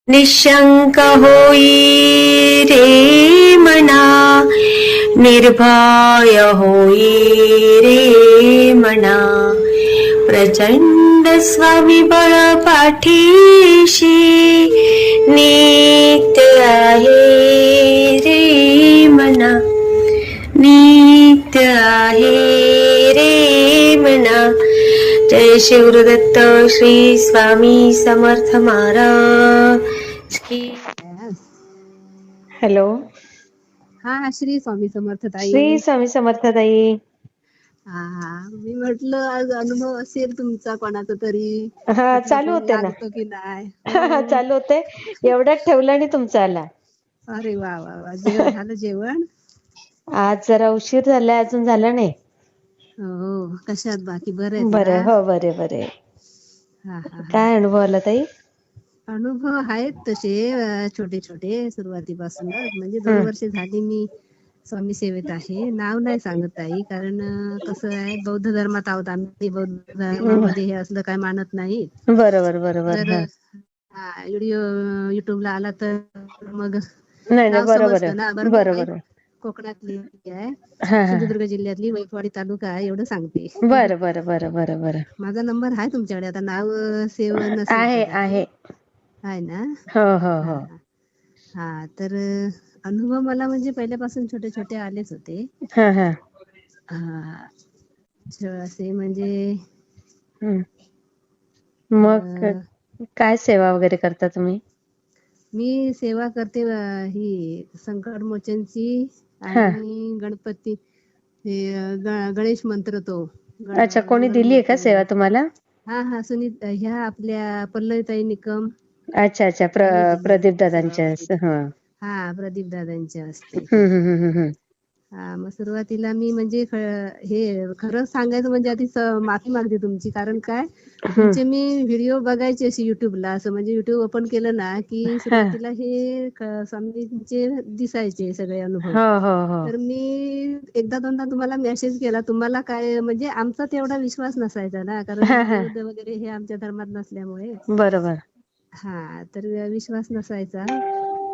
निशंक होई रे मना, निर्भय होई रे मना, प्रचंड स्वविबळ पाठीशी नित्य आहे रे मना, नित्य आहे रे मना. जय शिवदत्त श्री स्वामी समर्थ महाराज की. हॅलो. हा, श्री स्वामी समर्थ ताई. श्री स्वामी समर्थ ताई. हा, मी म्हटलं आज अनुभव असेल तुमचा कोणाचा तरी. हा, चालू होते ना. लागतो की नाही. चालू होते, एवढ्यात ठेवलं आणि तुमचा आला. अरे वा वा वा. झालं जेवण? आज जरा उशीर झालाय, अजून झालं नाही. हो, कशात बाकी बरे आहेत बरे, ना? हो बरे बरे. हा हा. काय अनुभव आला ताई? अनुभव आहेत तसे छोटे छोटे सुरुवातीपासूनच. म्हणजे 2 वर्ष झाली मी स्वामी सेवेत आहे. नाव नाही सांगत ताई, कारण कसं आहे, बौद्ध धर्मात आहोत आम्ही. बौद्ध धर्मामध्ये हे असलं काय मानत नाही. बरोबर बरोबर. तर व्हिडिओ युट्यूबला आला तर मग नाही नाव बरोबर समजतं ना. आहे, बरोबर. बरोबर. कोकणातली आहे, हा. सिंधुदुर्ग जिल्ह्यातली वैभववाडी तालुका आहे, एवढं सांगते. बरं बरं बरं बरं बरं. माझा नंबर आहे तुमच्याकडे, आता नाव सेव नसेल आहे कदाचित. आहे ना? हो हो हो. हा, तर अनुभव मला म्हणजे पहिल्यापासून छोटे छोटे आलेच होते. हा हा. असे म्हणजे मग काय सेवा वगैरे करता तुम्ही? मी सेवा करते ही संकट मोचनची आणि गणपती, हे गणेश मंत्र तो. अच्छा, कोणी दिली आहे का सेवा तुम्हाला? हा हा, ह्या आपल्या पल्लवीताई निकम. अच्छा अच्छा, प्रदीप दादांच्या. हा, प्रदीप दादांच्या असते. हम्म. हा, मग सुरुवातीला मी म्हणजे हे खरं सांगायचं म्हणजे आधी माफी मागते तुमची. कारण काय, तुमचे मी व्हिडिओ बघायचे असे युट्यूबला. असं म्हणजे युट्यूब ओपन केलं ना की सुरुवातीला हे स्वामींचे दिसायचे सगळे अनुभव. तर मी एकदा दोनदा तुम्हाला मेसेज केला. तुम्हाला काय म्हणजे आमचा तेवढा विश्वास नसायचा ना, कारण बौद्ध वगैरे हे आमच्या धर्मात नसल्यामुळे. बरोबर. हा, तर विश्वास नसायचा.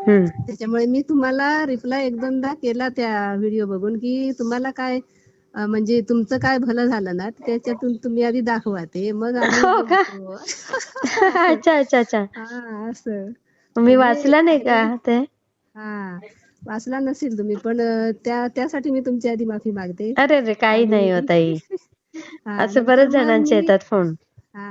त्याच्यामुळे मी तुम्हाला रिप्लाय एक दोनदा केला त्या व्हिडिओ बघून, की तुम्हाला काय म्हणजे तुमचं काय भलं झालं ना, त्याच्यातून तुम्ही आधी दाखवा ते, मग आम्ही बोलतो. अच्छा अच्छा अच्छा. हा, असं मी म्हणजे वाचला नाही का ते? हा, वाचला नसेल तुम्ही, पण त्यासाठी मी तुमची आधी माफी मागते. अरे काही नाही होत ताई. असं नंतर बरेच मग जणांचे मी येतात फोन.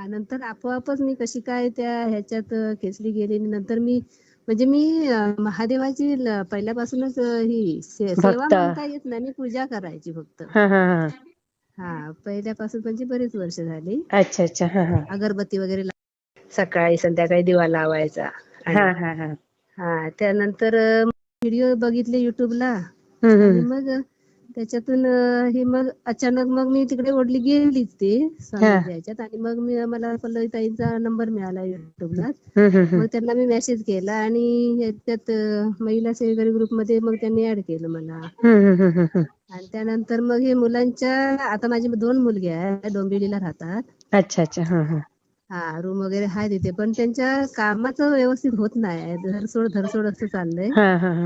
नंतर आपोआपच मी कशी काय त्या ह्याच्यात खेचली गेली. नंतर मी म्हणजे मी महादेवाची पहिल्यापासूनच ही सेवा मानता येत नाही, मी पूजा करायची फक्त. हा, पहिल्यापासून म्हणजे बरीच वर्ष झाली. अच्छा अच्छा. अगरबत्ती वगैरे सकाळी संध्याकाळी दिवा लावायचा. हा, त्यानंतर व्हिडिओ बघितले युट्यूबला आणि मग त्याच्यातून हे मग अचानक मग मी तिकडे ओढली गेलीच ते स्वामींच्या ह्याच्यात. आणि मग मला पल्लवीताईंचा नंबर मिळाला युट्यूबला. मग त्यांना मी मेसेज केला आणि ह्याच्यात महिला सेवेकरी ग्रुपमध्ये मग त्यांनी ऍड केलं मला. आणि त्यानंतर मग हे मुलांच्या, आता माझी 2 मुलगे आहेत, डोंबिवलीला राहतात. अच्छा अच्छा. हा, रूम वगैरे आहे तिथे, पण त्यांच्या कामाचं व्यवस्थित होत नाही. धरसोड असं चाललंय.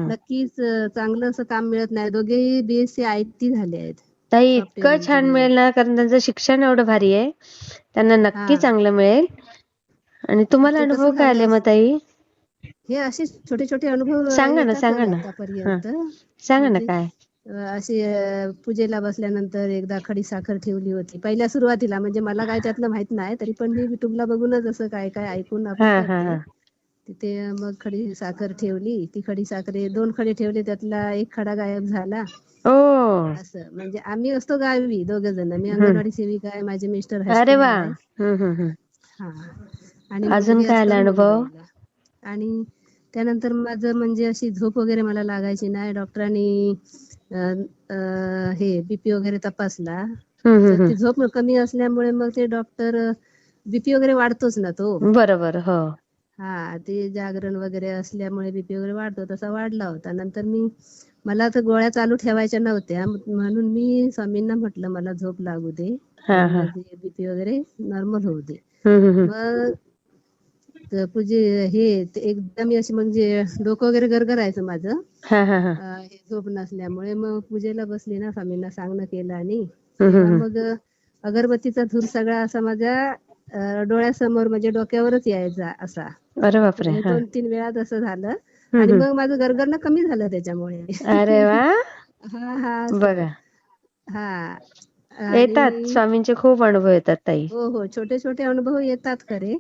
नक्कीच चांगलं असं काम मिळत नाही. दोघेही BSc IT झाले आहेत. ताई इतकं छान मिळेल ना, कारण त्यांचं शिक्षण एवढं भारी आहे, त्यांना नक्की चांगलं मिळेल. आणि तुम्हाला अनुभव काय आले मग ताई? हे असे छोटे छोटे अनुभव सांगा ना, येतात सांगा माझे ना. आतापर्यंत. सांगा ना म्हणजे काय. अशी पूजेला बसल्यानंतर एकदा खडी साखर ठेवली होती पहिल्या सुरुवातीला. म्हणजे मला काय त्यातलं माहित नाही, तरी पण मी युट्यूबला बघूनच असं काय काय ऐकून आपण करते. तिथे मग खडी साखर ठेवली. ती खडी साखर 2 खडे ठेवले, त्यातला 1 खडा गायब झाला. असं म्हणजे आम्ही असतो गावी 2 जण. मी अंगणवाडी सेविका आहे, माझे मिस्टर हायस्कूलला आहे. हा, आणि अजून मुलगी काय असतात आला अनुभव? मुंबईला. आणि त्यानंतर माझं म्हणजे अशी झोप वगैरे मला लागायची नाही. डॉक्टरांनी हे बीपी वगैरे तपासला. तर ती झोप कमी असल्यामुळे मग ते डॉक्टर, बीपी वगैरे वाढतोच ना तो. बरोबर. हो. हा, ते जागरण वगैरे असल्यामुळे बीपी वगैरे वाढतो, तसा वाढला होता. नंतर मला तर गोळ्या चालू ठेवायच्या नव्हत्या, म्हणून मी स्वामींना म्हटलं मला झोप लागू दे आणि माझी बीपी वगैरे नॉर्मल होऊ दे. मग पूजे हे एकदा मी अशी म्हणजे डोकं वगैरे गरगरायचं माझं हे झोप नसल्यामुळे. मग पूजेला बसली ना, स्वामींना सांगणं केलं आणि तेव्हा मग अगरबत्तीचा धूर सगळा असा माझ्या डोळ्यासमोर म्हणजे डोक्यावरच यायचा असा. अरे बापरे. म्हणजे 2-3 वेळा तसं झालं आणि मग माझं गरगरणं कमी झालं त्याच्यामुळे. अरे वा. हा बघा, हा. येतात आणि स्वामींचे खूप अनुभव येतात ताई. हो, छोटे छोटे अनुभव येतात खरे.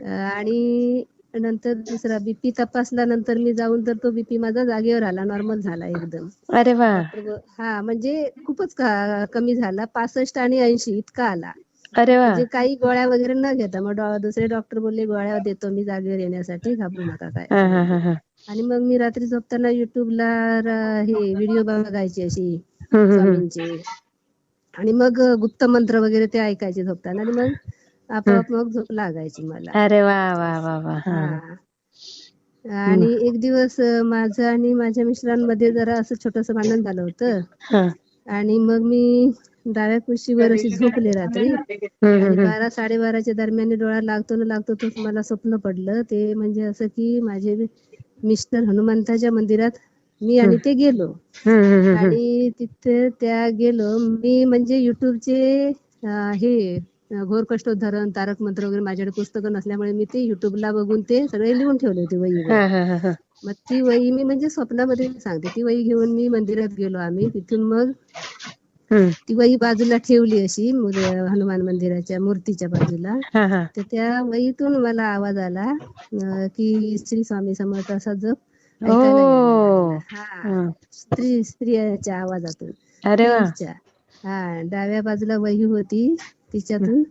आणि नंतर दुसरा बीपी तपासल्यानंतर मी जाऊन तर तो बीपी माझा जागेवर आला, नॉर्मल झाला एकदम. अरे वा. डॉक्टर म्हणजे खूपच कमी झाला, 65 आणि 80 इतका आला. अरे वा. म्हणजे काही गोळ्या वगैरे न घेता. मग दुसरे डॉक्टर बोलले गोळ्या देतो मी जागेवर येण्यासाठी, घाबरू नका काय असं बोलले. आणि मग मी रात्री झोपताना युट्यूबला हे व्हिडिओ बघायचे अशी स्वामींचे, आणि मग गुप्त मंत्र वगैरे ते ऐकायचे झोपताना, आणि मग आपोआप मग झोप लागायची मला. अरे वा वा वा वा. हा. आणि एक दिवस माझं आणि माझ्या मिस्टरांमध्ये जरा असं छोटंसं भांडण झालं होतं, आणि मग मी डाव्या कुशीवर अशी झोपले रात्री, आणि 12-12:30च्या दरम्यान डोळा लागतो न लागतोच मला स्वप्न पडलं. ते म्हणजे असं की माझे मिस्टर हनुमंताच्या मंदिरात मी आणि ते गेलो, आणि तिथे त्या गेलो मी. म्हणजे युट्यूबचे हे घोर कष्टोद्धरण, तारक मंत्र वगैरे माझ्याकडे पुस्तकं नसल्यामुळे मी ते युट्यूबला बघून ते सगळे लिहून ठेवले होते वहीवर. मग ती वही मी म्हणजे स्वप्नामध्ये सांगते, ती वही घेऊन मी मंदिरात गेलो आम्ही. तिथून मग ती वही बाजूला ठेवली अशी हनुमान मंदिराच्या मूर्तीच्या बाजूला. तर त्या वहीतून मला आवाज आला की श्री स्वामी समर्थ असा जप ऐकायला यायला लागला. हा, स्त्रियाच्या आवाजातून, जेंट्सच्या. हा, डाव्या बाजूला वही होती तिच्यातून.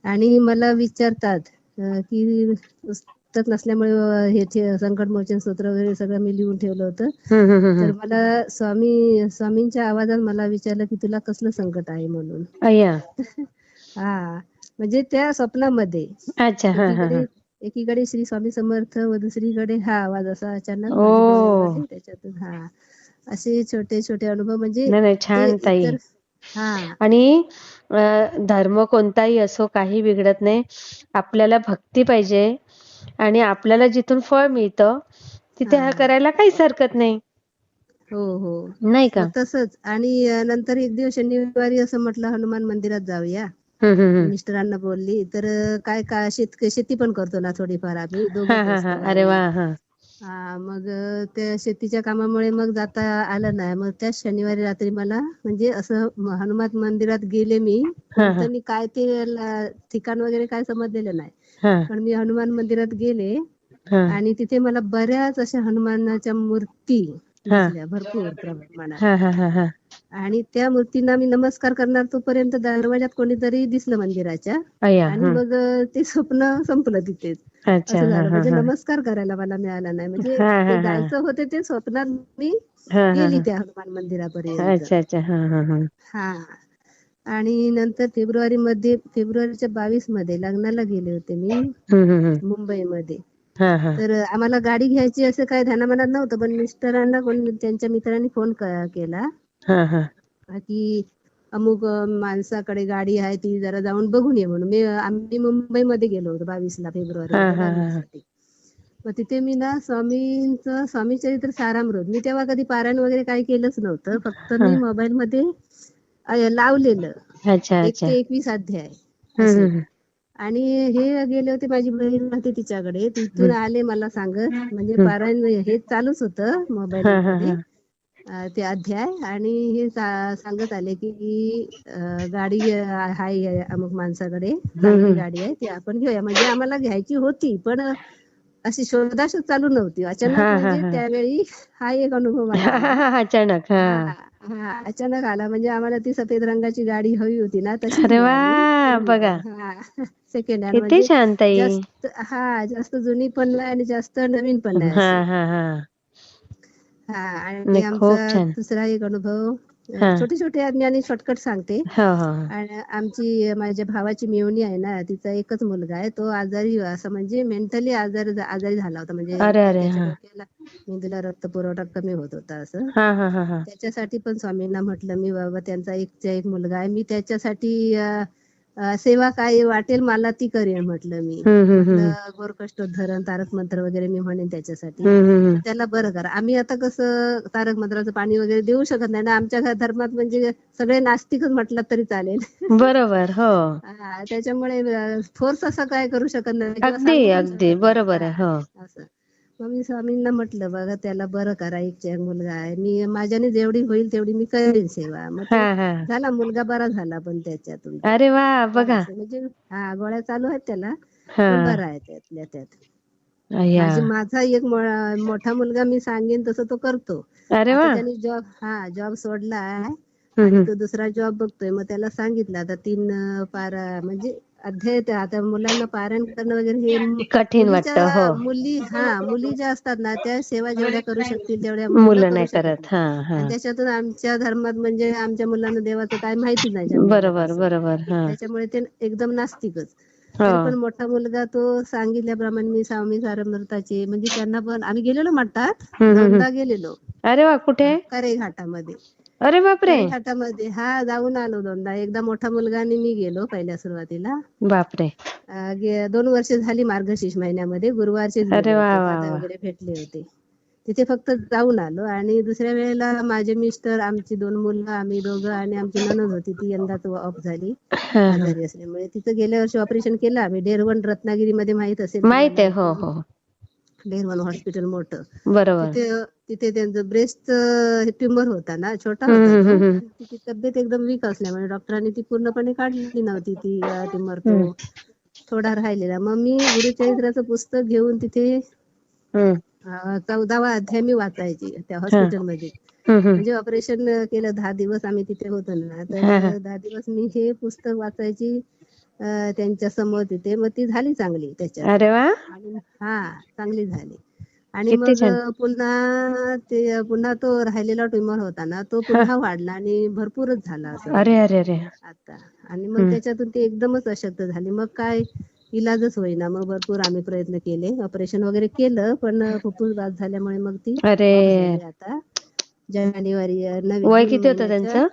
आणि मला विचारतात की पुस्तक नसल्यामुळे हे संकटमोचन स्तोत्र वगैरे सगळं मी लिहून ठेवलं होतं. तर मला स्वामींच्या आवाजात मला विचारलं की तुला कसलं संकट आहे म्हणून. हा, म्हणजे त्या स्वप्नामध्ये एकीकडे श्री स्वामी समर्थ व दुसरीकडे हा आवाज असा अचानक माझे डोळे उघडले त्याच्यातून. हा, असे छोटे छोटे अनुभव म्हणजे छान ताई. आणि धर्म कोणताही असो काही बिघडत नाही. आपल्याला भक्ती पाहिजे, आणि आपल्याला जिथून फळ मिळतं तिथे हा करायला काहीच हरकत नाही. हो, नाही का. तसंच. आणि नंतर एक दिवस शनिवारी असं म्हटलं हनुमान मंदिरात जाऊया. मिस्टरांना बोलली तर काय शेती पण करतो ना थोडीफार आम्ही दोघंच असतो. अरे वा. हा, मग त्या शेतीच्या कामामुळे मग जाता आलं नाही. मग त्याच शनिवारी रात्री मला म्हणजे असं हनुमान मंदिरात गेले मी, कोणतं काय ते ठिकाण वगैरे काय समजलेलं नाही, पण मी हनुमान मंदिरात गेले आणि तिथे मला बऱ्याच अशा हनुमानाच्या मूर्ती दिसल्या भरपूर प्रमाणात. आणि त्या मूर्तींना मी नमस्कार करणार तोपर्यंत दरवाजात कोणीतरी दिसलं मंदिराच्या, आणि मग ते स्वप्न संपलं तिथेच. असं झालं. म्हणजे नमस्कार करायला मला मिळाला नाही. म्हणजे ते जायचं होते ते स्वप्नात मी गेली त्या हनुमान मंदिरापर्यंत. हा. आणि नंतर फेब्रुवारीच्या 22 मध्ये लग्नाला गेले होते मी मुंबईमध्ये. तर आम्हाला गाडी घ्यायची असं काय ध्यानामनात नव्हतं, पण मिस्टरांना त्यांच्या मित्रांनी फोन केला की अमुक माणसाकडे गाडी आहे, ती जरा जाऊन बघून ये म्हणून. आम्ही मुंबईमध्ये गेलो होतो 22 फेब्रुवारी. मग तिथे मी ना स्वामी चरित्र सारामृत, मी तेव्हा कधी पारायण वगैरे काही केलंच नव्हतं, फक्त मी मोबाईल मध्ये लावलेलं 1 ते 21 अध्याय असे. आणि हे गेले होते, माझी बहीण होती तिच्याकडे, तिथून आले मला सांगत, म्हणजे पारायण हे चालूच होतं मोबाईल मध्ये ते अध्याय. आणि हे सांगत आले की गाडी आहे अमुक माणसाकडे, चांगली गाडी आहे, ती आपण घेऊया. म्हणजे आम्हाला घ्यायची होती, पण अशी शोधाशोध चालू नव्हती. अचानक म्हणजे त्यावेळी हा एक अनुभव मला अचानक आला. म्हणजे आम्हाला ती सफेद रंगाची गाडी हवी होती ना, तशीच मिळाली. बघा, सेकंड हँड, म्हणजे जास्त जुनी पण नाही आणि जास्त नवीन पण नाही अशी. आणि आमचा दुसरा एक अनुभव, छोटे छोटे आणि शॉर्टकट सांगते. आणि माझ्या भावाची मेवणी आहे ना, तिचा एकच मुलगा आहे, तो आजारी, असं म्हणजे मेंटली आजारी झाला होता. म्हणजे त्याच्या डोक्याला मेंदूला रक्त पुरवठा कमी होत होता असं. त्याच्यासाठी पण स्वामींना म्हटलं मी, बाबा त्यांचा एक मुलगा आहे, मी त्याच्यासाठी सेवा काय वाटेल मला ती करेन म्हटलं मी. म्हटलं गोरकष्टोद्धरण तारक मंत्र वगैरे मी म्हणेन त्याच्यासाठी. त्याला बरं करा. आम्ही आता कसं तारक मंत्राचं पाणी वगैरे देऊ शकत नाही ना, आमच्या धर्मात म्हणजे सगळे नास्तिकच म्हटलं तरी चालेल. बरोबर. हो. त्याच्यामुळे फोर्स असं काय करू शकत नाही किंवा अगदी सांगू पण अगदी शकत नाही. बरोबर आहे. हो. असं मग मी स्वामींना म्हटलं बघा त्याला बरं करा, एक मुलगा आहे, मी माझ्याने जेवढी होईल तेवढी मी करेन सेवा. मग तो झाला, मुलगा बरा झाला पण त्याच्यातून. अरे वा, बघा. म्हणजे गोळ्या चालू आहेत त्याला, पण बरा आहे त्यातल्या त्यात. माझा एक मोठा मुलगा मी सांगेन तसं तो करतो. आता त्याने जॉब सोडला आहे आणि तो दुसरा जॉब बघतोय. मग त्याला सांगितलं आता 3 म्हणजे अध्याय आता मुलांना पारायण करणं वगैरे हे कठीण वाटतं. मुली ज्या असतात ना त्या सेवा जेवढ्या करू शकतील तेवढ्या मुलं नाही करत. आणि त्याच्यातून आमच्या धर्मात म्हणजे आमच्या मुलांना देवाचं काय माहिती नाही. बरोबर बरोबर. त्याच्यामुळे ते एकदम नास्तिकच. तरी पण मोठा मुलगा तो सांगितल्याप्रमाणे मी स्वामी सारमृताचे म्हणजे त्यांना पण आम्ही गेलेलो मठात 2दा गेलेलो. अरे वा, कुठे? करे घाटामध्ये. अरे बापरे. घाटामध्ये जाऊन आलो 2दा. एकदा मोठा मुलगा आणि मी गेलो पहिल्या सुरुवातीला. बापरे. 2 वर्ष झाली मार्गशीर्ष महिन्यामध्ये गुरुवारचे दादा वगैरे भेटले होते. तिथे फक्त जाऊन आलो आणि दुसऱ्या वेळेला माझे मिस्टर, आमची 2 मुलं, आम्ही दोघं आणि आमची नणंद होती, ती यंदाच ऑफ झाली आजारी असल्यामुळे. तिथं गेल्या वर्षी ऑपरेशन केलं आम्ही. डेरवन रत्नागिरीमध्ये माहित असेल. माहित आहे. हो हो. डेरवन हॉस्पिटल मोठं. बरोबर. तिथे त्यांचं ब्रेस्ट ट्युमर होता ना, छोटा होता तो. तिची तब्येत एकदम वीक असल्यामुळे डॉक्टरांनी ती पूर्णपणे काढली नव्हती ती ट्युमर. तो थोडा राहिलेला. मग मी गुरुचरित्राचं पुस्तक घेऊन तिथे 14वा अध्याय मी वाचायची त्या हॉस्पिटलमध्ये. म्हणजे ऑपरेशन केलं 10 दिवस आम्ही तिथे होतो ना, तर 10 दिवस मी हे पुस्तक वाचायची त्यांच्या समोर तिथे. मग ती झाली चांगली त्याच्यात. अरे वा. चांगली झाली. आणि मग पुन्हा तो राहिलेला ट्युमर होता ना, तो पुन्हा वाढला आणि भरपूरच झाला असं. अरे अरे अरे. आता आणि मग त्याच्यातून ती एकदमच अशक्त झाली. मग काय इलाजच होईना. मग भरपूर आम्ही प्रयत्न केले, ऑपरेशन वगैरे केलं, पण फुफ्फुस बाद झाल्यामुळे मग ती आता जानेवारी 9 वय किती होतं त्यांचं?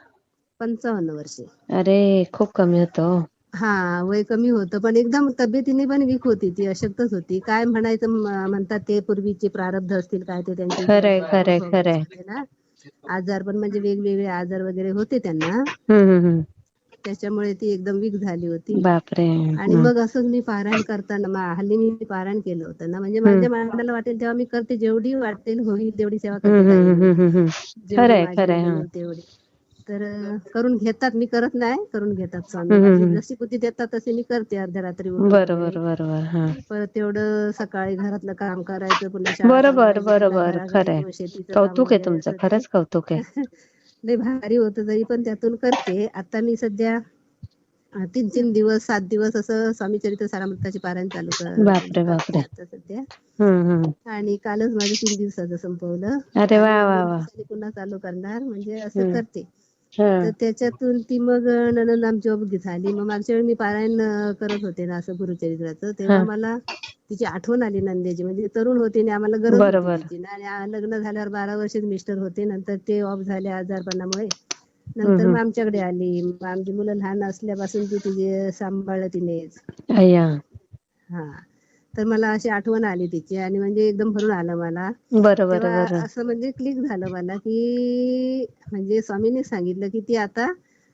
55 वर्षे. अरे खूप कमी होतं. वय कमी होतं, पण एकदम तब्येतीने पण वीक होती ती, अशक्तच होती. काय म्हणायचं म्हणतात ते पूर्वीचे प्रारब्ध असतील काय ते त्यांचे. खरंय खरंय खरंय. आजार पण म्हणजे वेगवेगळे आजार वगैरे होते त्यांना. त्याच्यामुळे ती एकदम वीक झाली होती. बापरे. आणि मग असंच मी पारायण करताना हल्ली मी पारायण केलं होतं ना, म्हणजे माझ्या मनाला वाटेल तेव्हा मी करते, जेवढी वाटेल होईल तेवढी सेवा करते. तेवढी तर करून घेतात. मी करत नाही, करून घेतात स्वामी. जशी बुद्धी देतात तशी मी करते. अर्ध्या रात्री बरोबर बरोबर. परत तेवढं सकाळी घरातलं काम करायचं, पुन्हा शाळा बरोबर बरोबर. खरंय. शेतीचं कौतुक आहे तुमचं, खरंच कौतुक आहे. लय भारी होतं, तरी पण त्यातून करते. आता मी सध्या 3 दिवस 7 दिवस असं स्वामी चरित्र सारामृताचे पारायण चालू बापरे बापरे. आता सध्या. आणि कालच माझं 3 दिवसाचं संपवलं. अरे वा वा वा. पुन्हा चालू करणार, म्हणजे असं करते. तर त्याच्यातून ती मग नणंद आमची ऑफ झाली. मग मागच्या वेळी मी पारायण करत होते ना असं गुरुचरित्राचं, तेव्हा मला तिची आठवण आली नंदेची. म्हणजे तरुण होती आणि आम्हाला गरज होती तिची ना. आणि लग्न झाल्यावर 12 वर्षच मिस्टर होते, नंतर ते ऑफ झाले आजारपणामुळे. नंतर मग आमच्याकडे आली. आमची मुलं लहान असल्यापासून ती तिचे सांभाळलं तिनेच. तर मला अशी आठवण आली तिची आणि म्हणजे एकदम भरून आलं मला. तेव्हा असं म्हणजे क्लिक झालं मला की म्हणजे स्वामींनी सांगितलं की ती आता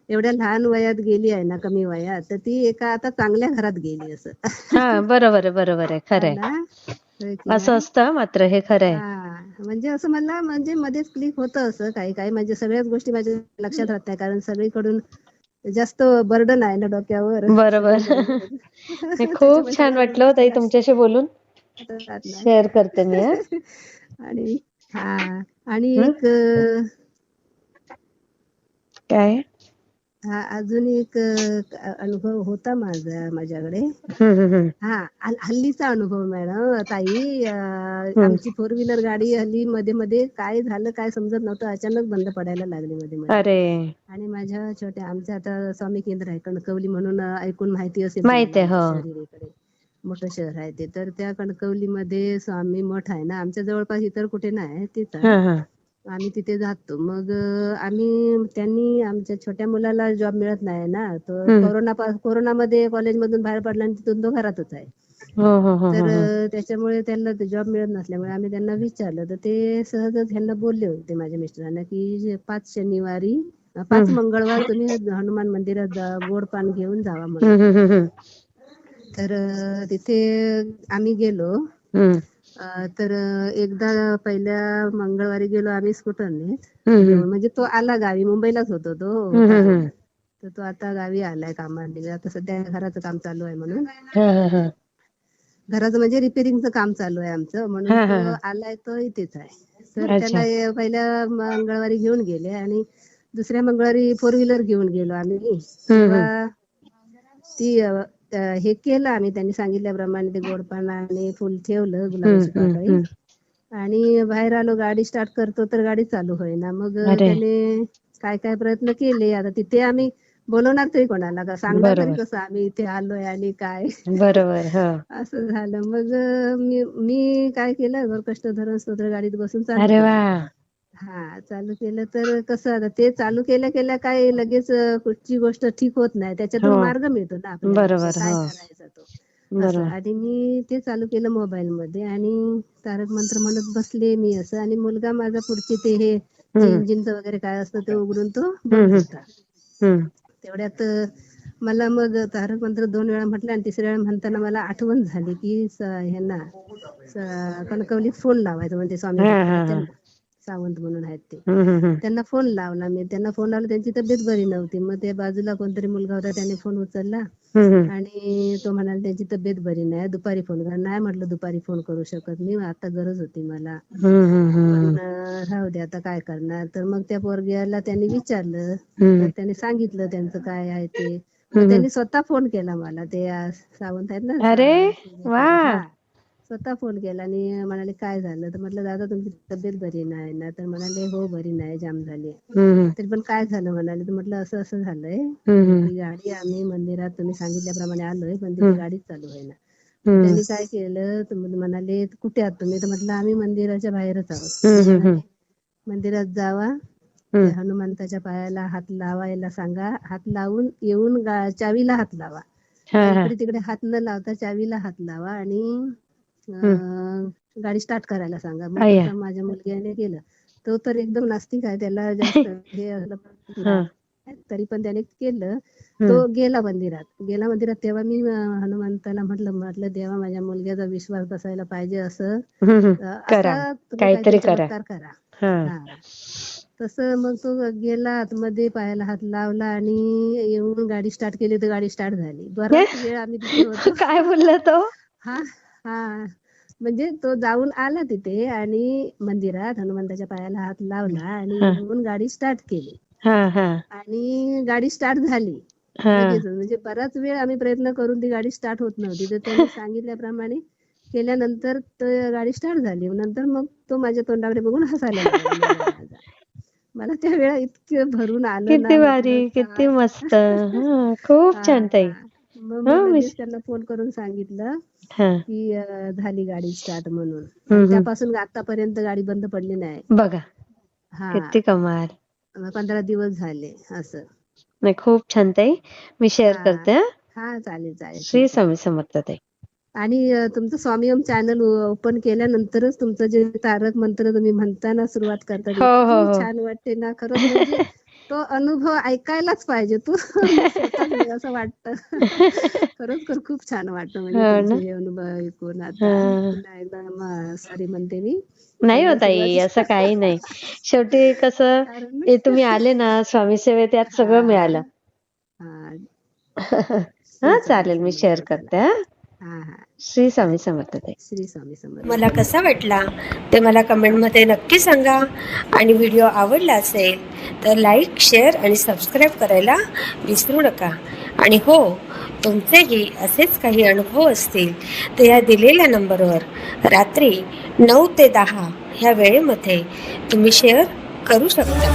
एवढ्या लहान वयात गेली आहे ना, कमी वयात, तर ती एका आता चांगल्या घरात गेली असं. बरोबर आहे खरंय. असं असतं मात्र हे खरंय. म्हणजे असं मला म्हणजे मध्येच क्लिक होतं असं काही काही. म्हणजे सगळ्याच गोष्टी माझ्या लक्षात राहत नाही, कारण सगळीकडून जास्त बर्डन आहे ना डोक्यावर. बरोबर. खूप छान वाटलं ताई तुमच्याशी बोलून. शेअर करते मी. आणि एक काय अजून एक अनुभव होता माझ्याकडे. हल्लीचा अनुभव मॅडम ताई. आमची 4 व्हीलर गाडी हल्ली मध्ये मध्ये काय झालं काय समजत नव्हतं, अचानक बंद पडायला लागली मध्ये मध्ये. आणि माझ्या छोट्या आमचं आता स्वामी केंद्र आहे कणकवली म्हणून, ऐकून माहिती असेल शहरीकडे, मोठं शहर आहे ते. तर त्या कणकवलीमध्ये स्वामी मठ आहे ना, आमच्या जवळपास इतर कुठे नाही, तिथं. आम्ही तिथे जातो. मग त्यांनी आमच्या छोट्या मुलाला जॉब मिळत नाही ना, तो कोरोनामध्ये कॉलेजमधून बाहेर पडला आणि तिथून तो घरातच आहे. तर त्याच्यामुळे त्यांना जॉब मिळत नसल्यामुळे आम्ही त्यांना विचारलं, तर ते सहजच ह्यांना बोलले होते माझ्या मिस्टरांना की 5 मंगळवार तुम्ही हनुमान मंदिरात गोड पान घेऊन जावा म्हणून. तर तिथे आम्ही गेलो. तर एकदा पहिल्या मंगळवारी गेलो आम्ही स्कूटरने, म्हणजे तो आला गावी, मुंबईलाच होतो तो, तर तो आता गावी आलाय कामाला. आता सध्या घराचं काम चालू आहे म्हणून, घराचं म्हणजे रिपेअरिंगचं काम चालू आहे आमचं, म्हणून तो आलाय, तो इथेच आहे. तर त्याला पहिल्या मंगळवारी घेऊन गेले आणि दुसऱ्या मंगळवारी 4 व्हीलर घेऊन गेलो आम्ही. तेव्हा ती हे केलं आम्ही, त्यांनी सांगितल्याप्रमाणे ते गोड पान आणि फुल ठेवलं, गुलाबाची पाकळी, आणि बाहेर आलो. गाडी स्टार्ट करतो तर गाडी चालू होईना. मग त्याने काय काय प्रयत्न केले. आता तिथे आम्ही बोलवणार तरी कोणाला, का सांगणार तरी कसं आम्ही इथे आलोय आणि काय. बरोबर. असं झालं. मग मी काय केलं, घर कष्ट धरून स्तोत्र गाडीत बसून चालू केलं. तर कसं, आता ते चालू केल्या काय लगेच कुठची गोष्ट ठीक होत नाही, त्याच्यातून मार्ग मिळतो ना आपल्याला काय करायचा तो, असं. आणि मी ते चालू केलं मोबाईल मध्ये आणि तारक मंत्र म्हणत बसले मी असं, आणि मुलगा माझा पुढचे ते हे इंजिनचं वगैरे काय असतं ते उघडून तो बघत होता. तेवढ्यात मला मग तारक मंत्र 2 वेळा म्हटलं आणि 3ऱ्या वेळा म्हणताना मला आठवण झाली की ह्यांना कणकवलीत फोन लावायचा, म्हणजे स्वामी त्यांना सावंत म्हणून आहेत ते, त्यांना फोन लावला मी. त्यांना फोन लावला, त्यांची तब्येत बरी नव्हती. मग ते बाजूला कोणतरी मुलगा होता, त्याने फोन उचलला आणि तो म्हणाला त्यांची तब्येत बरी नाही, दुपारी फोन करा. नाही म्हटलं, दुपारी फोन करू शकत मी, आता गरज होती मला, पण राहू दे, आता काय करणार. तर मग त्या पोरग्याला त्यांनी विचारलं, तर त्याने सांगितलं त्यांचं काय आहे ते. मग त्यांनी स्वतः फोन केला मला, ते सावंत आहेत ना, स्वतः फोन केला आणि म्हणाले काय झालं. तर म्हटलं दादा तुमची तब्येत बरी नाही ना. तर म्हणाले हो बरी नाही, जाम झाली. तरी पण काय झालं म्हणाले. तर म्हटलं असं असं झालंय की गाडी आम्ही मंदिरात तुम्ही सांगितल्याप्रमाणे आलोय, पण तिथे गाडीच चालू आहे ना. त्यांनी काय केलं, तर म्हणाले कुठे आहात तुम्ही. तर म्हटलं आम्ही मंदिराच्या बाहेरच आहोत. मंदिरात जावा, त्या हनुमंताच्या पायाला हात लावायला सांगा, हात लावून येऊन चावीला हात लावा, इकडे तिकडे हात न लावता चावीला हात लावा आणि गाडी स्टार्ट करायला सांगा. मग तसं माझ्या मुलग्याने केलं. तो तर एकदम नास्तिक आहे, त्याला जास्त हे तरी पण त्याने केलं. तो गेला मंदिरात. तेव्हा मी हनुमंताला म्हटलं देवा माझ्या मुलग्याचा विश्वास बसायला पाहिजे, असं तुम्ही काहीतरी चमत्कार करा. तसं मग तो गेला आतमध्ये, पायाला हात लावला आणि येऊन गाडी स्टार्ट केली, तर गाडी स्टार्ट झाली. बराच वेळ आम्ही तिथे होतो. काय बोलला तो. म्हणजे तो जाऊन आला तिथे आणि मंदिरात हनुमंताच्या पायाला हात लावला आणि येऊन गाडी स्टार्ट केली आणि गाडी स्टार्ट झाली लगेच. म्हणजे बराच वेळ आम्ही प्रयत्न करून ती गाडी स्टार्ट होत नव्हती, तर त्यांनी सांगितल्याप्रमाणे केल्यानंतर गाडी स्टार्ट झाली. नंतर मग तो माझ्या तोंडाकडे बघून हसायला लागला. मला त्या वेळा इतकं भरून आलं ना. किती भारी, किती मस्त, खूप छान ताई. मग लगेच त्यांना फोन करून सांगितलं की झाली गाडी स्टार्ट म्हणून. त्यापासून आतापर्यंत गाडी बंद पडली नाही बघा. किती कमाल. 15 दिवस झाले असं. नाही, खूप छान ताई. मी शेअर करते. चालेल. श्री स्वामी समर्थ ताई. आणि तुमचं स्वामी ओम चॅनल ओपन केल्यानंतरच तुमचं जे तारक मंत्र तुम्ही म्हणताना सुरुवात करता, छान वाटते ना खरंच. म्हणजे तो अनुभव ऐकायलाच पाहिजे तू स्वतः, असं वाटतं. खरंच खूप छान वाटतं. म्हणजे तुमचे हे अनुभव ऐकून. आता एकदा सॉरी म्हणते मी. नाही होत आई, असं काही नाही. शेवटी कसं तुम्ही आले ना स्वामी सेवेत, यात सगळं मिळालं. चालेल, मी शेअर करते. श्री स्वामी समर्थ ताई. श्री स्वामी समर्थ. मला कसा वाटला ते मला कमेंटमध्ये नक्की सांगा. आणि व्हिडिओ आवडला असेल तर लाईक, शेअर आणि सबस्क्राईब करायला विसरू नका. आणि हो, तुमचेही असेच काही अनुभव असतील तर या दिलेल्या नंबरवर रात्री 9 ते 10 ह्या वेळेमध्ये तुम्ही शेअर करू शकता.